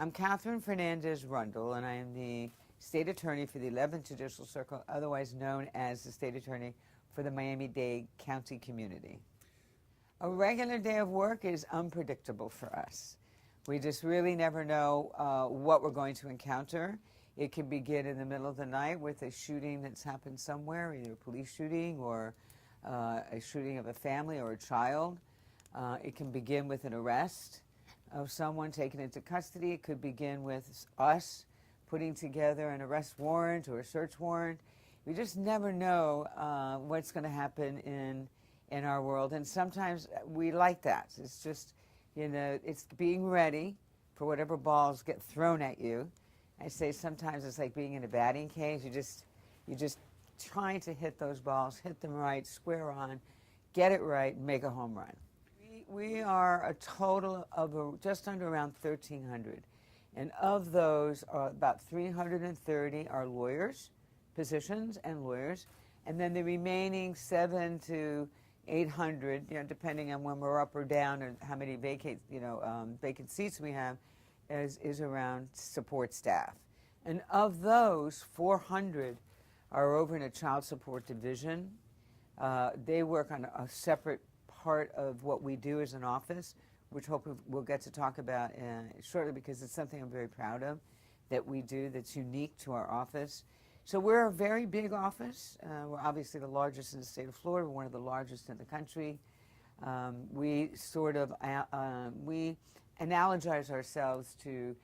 I'm Katherine Fernandez Rundle, and I am the State Attorney for the 11th Judicial Circle, otherwise known as the State Attorney for the Miami-Dade County community. A regular day of work is unpredictable for us. We just really never know what we're going to encounter. It can begin in the middle of the night with a shooting that's happened somewhere, either a police shooting or a shooting of a family or a child. It can begin with an arrest of someone taken into custody. It could begin with us putting together an arrest warrant or a search warrant. We just never know what's going to happen in our world, and sometimes we like that. It's just, you know, it's being ready for whatever balls get thrown at you. I say sometimes it's like being in a batting cage. You're just trying to hit those balls, hit them right, square on, get it right, and make a home run. We are a total of just under around 1,300. And of those, about 330 are lawyers, positions and lawyers. And then the remaining 700 to 800, you know, depending on when we're up or down and how many vacant seats we have, is around support staff. And of those, 400 are over in a child support division. They work on a separate part of what we do as an office, which hopefully we'll get to talk about shortly, because it's something I'm very proud of that we do that's unique to our office. So we're a very big office. We're obviously the largest in the state of Florida. We're one of the largest in the country. We analogize ourselves to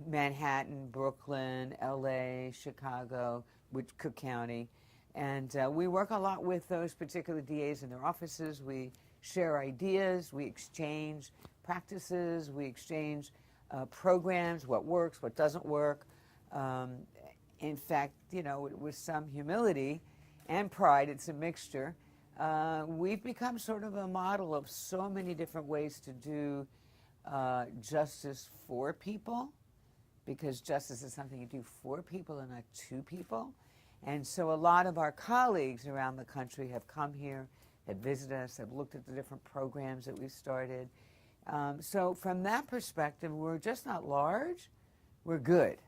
Manhattan, Brooklyn, LA, Chicago, Cook County. And we work a lot with those particular DAs in their offices. We share ideas, we exchange practices, we exchange programs, what works, what doesn't work. In fact, you know, with some humility and pride, it's a mixture. We've become sort of a model of so many different ways to do justice for people, because justice is something you do for people and not to people. And so a lot of our colleagues around the country have come here, have visited us, have looked at the different programs that we've started. So from that perspective, we're just not large, we're good.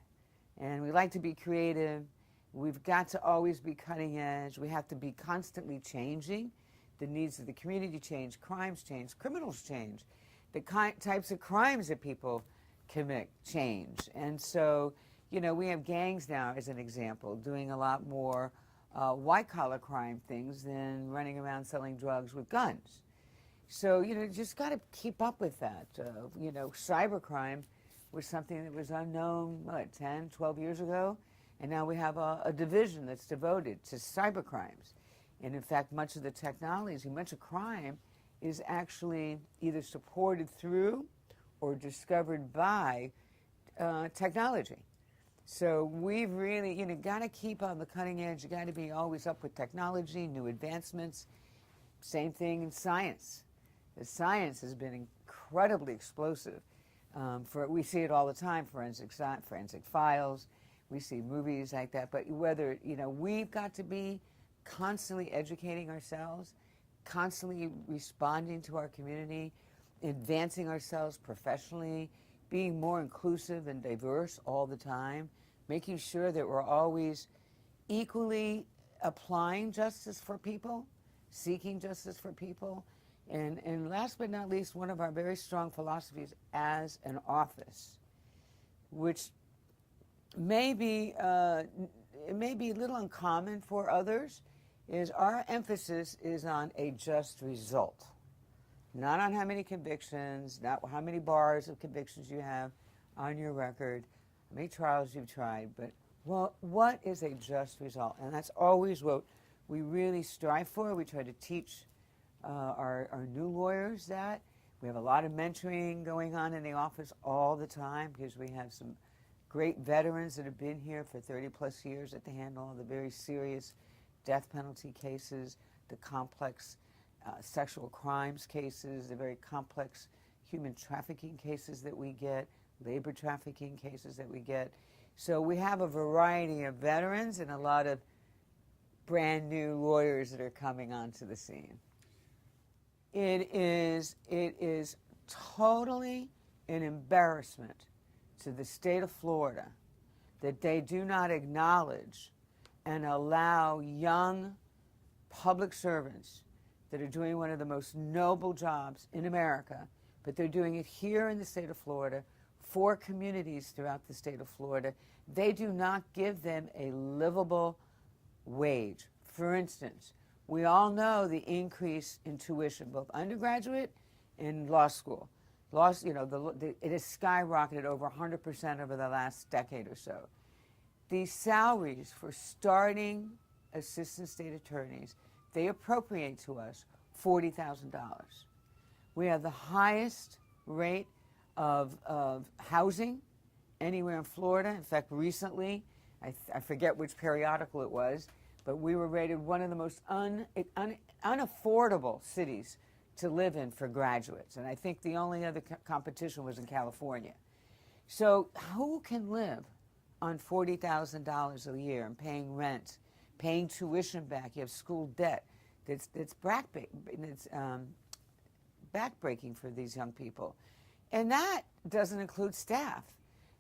And we like to be creative. We've got to always be cutting edge. We have to be constantly changing. The needs of the community change, crimes change, criminals change. The types of crimes that people commit change. And so, you know, we have gangs now, as an example, doing a lot more white-collar crime things than running around selling drugs with guns. So, you know, you just got to keep up with that. You know, cybercrime was something that was unknown, what, 10, 12 years ago? And now we have a division that's devoted to cybercrimes. And in fact, much of the technology, much of crime is actually either supported through or discovered by technology. So we've really, you know, got to keep on the cutting edge. You got to be always up with technology, new advancements. Same thing in science. The science has been incredibly explosive. We see it all the time, forensic files. We see movies like that. But whether, you know, we've got to be constantly educating ourselves, constantly responding to our community, advancing ourselves professionally, being more inclusive and diverse all the time, making sure that we're always equally applying justice for people, seeking justice for people. And last but not least, one of our very strong philosophies as an office, which may be, it may be a little uncommon for others, is our emphasis is on a just result. Not on how many convictions, not how many bars of convictions you have on your record, how many trials you've tried, but well, what is a just result? And that's always what we really strive for. We try to teach our new lawyers that. We have a lot of mentoring going on in the office all the time, because we have some great veterans that have been here for 30 plus years that handle all the very serious death penalty cases, the complex sexual crimes cases, the very complex human trafficking cases that we get, labor trafficking cases that we get. So we have a variety of veterans and a lot of brand new lawyers that are coming onto the scene. It is totally an embarrassment to the state of Florida that they do not acknowledge and allow young public servants that are doing one of the most noble jobs in America, but they're doing it here in the state of Florida for communities throughout the state of Florida. They do not give them a livable wage. For instance, we all know the increase in tuition, both undergraduate and law school. It has skyrocketed over 100% over the last decade or so. These salaries for starting assistant state attorneys, they appropriate to us $40,000. We have the highest rate of housing anywhere in Florida. In fact, recently, I forget which periodical it was, but we were rated one of the most unaffordable cities to live in for graduates. And I think the only other competition was in California. So who can live on $40,000 a year and paying rent, paying tuition back? You have school debt that's backbreaking for these young people. And that doesn't include staff.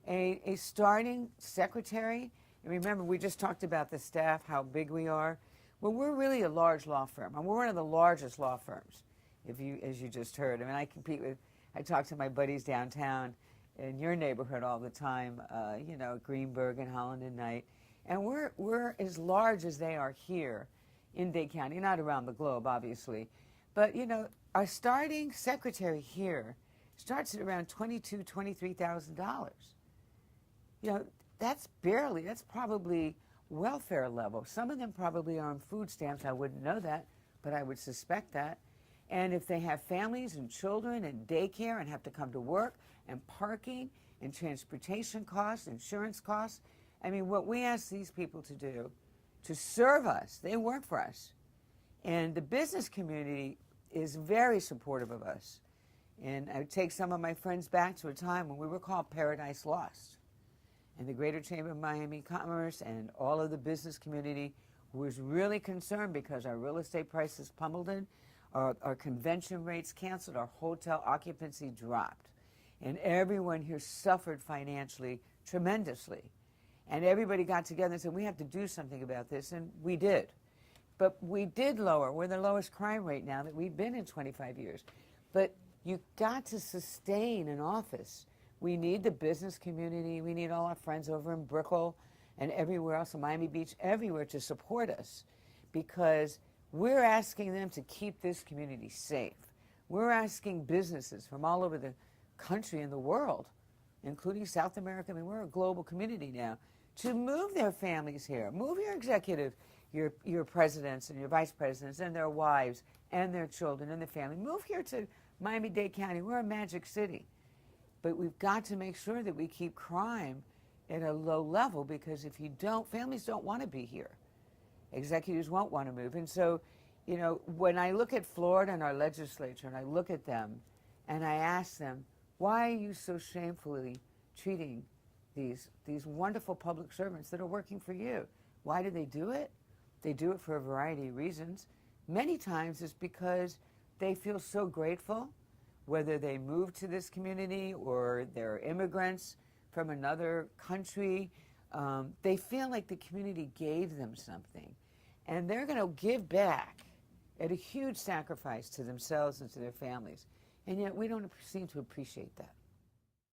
A starting secretary, and remember we just talked about the staff, how big we are. Well, we're really a large law firm, and we're one of the largest law firms, as you just heard. I mean, I talk to my buddies downtown in your neighborhood all the time, Greenberg and Holland and Knight, and we're as large as they are here in Dade County, not around the globe, obviously. But, our starting secretary here starts at around $22,000, $23,000. That's probably welfare level. Some of them probably are on food stamps. I wouldn't know that, but I would suspect that. And if they have families and children and daycare and have to come to work and parking and transportation costs, insurance costs, I mean, what we ask these people to do, to serve us, they work for us. And the business community is very supportive of us. And I would take some of my friends back to a time when we were called Paradise Lost. And the Greater Chamber of Miami Commerce and all of the business community was really concerned because our real estate prices pummeled in, our convention rates canceled, our hotel occupancy dropped. And everyone here suffered financially tremendously. And everybody got together and said, we have to do something about this, and we did. But we did lower. We're the lowest crime rate now that we've been in 25 years. But you got to sustain an office. We need the business community. We need all our friends over in Brickell and everywhere else in Miami Beach, everywhere to support us, because we're asking them to keep this community safe. We're asking businesses from all over the country and the world, including South America, I mean, we're a global community now, to move their families here, move your executive, your presidents and your vice presidents and their wives and their children and their family. Move here to Miami-Dade County. We're a magic city. But we've got to make sure that we keep crime at a low level, because if you don't, families don't want to be here. Executives won't want to move. And so, when I look at Florida and our legislature and I look at them and I ask them, why are you so shamefully treating these wonderful public servants that are working for you? Why do they do it? They do it for a variety of reasons. Many times it's because they feel so grateful, whether they moved to this community or they're immigrants from another country. They feel like the community gave them something, and they're going to give back at a huge sacrifice to themselves and to their families. And yet we don't seem to appreciate that.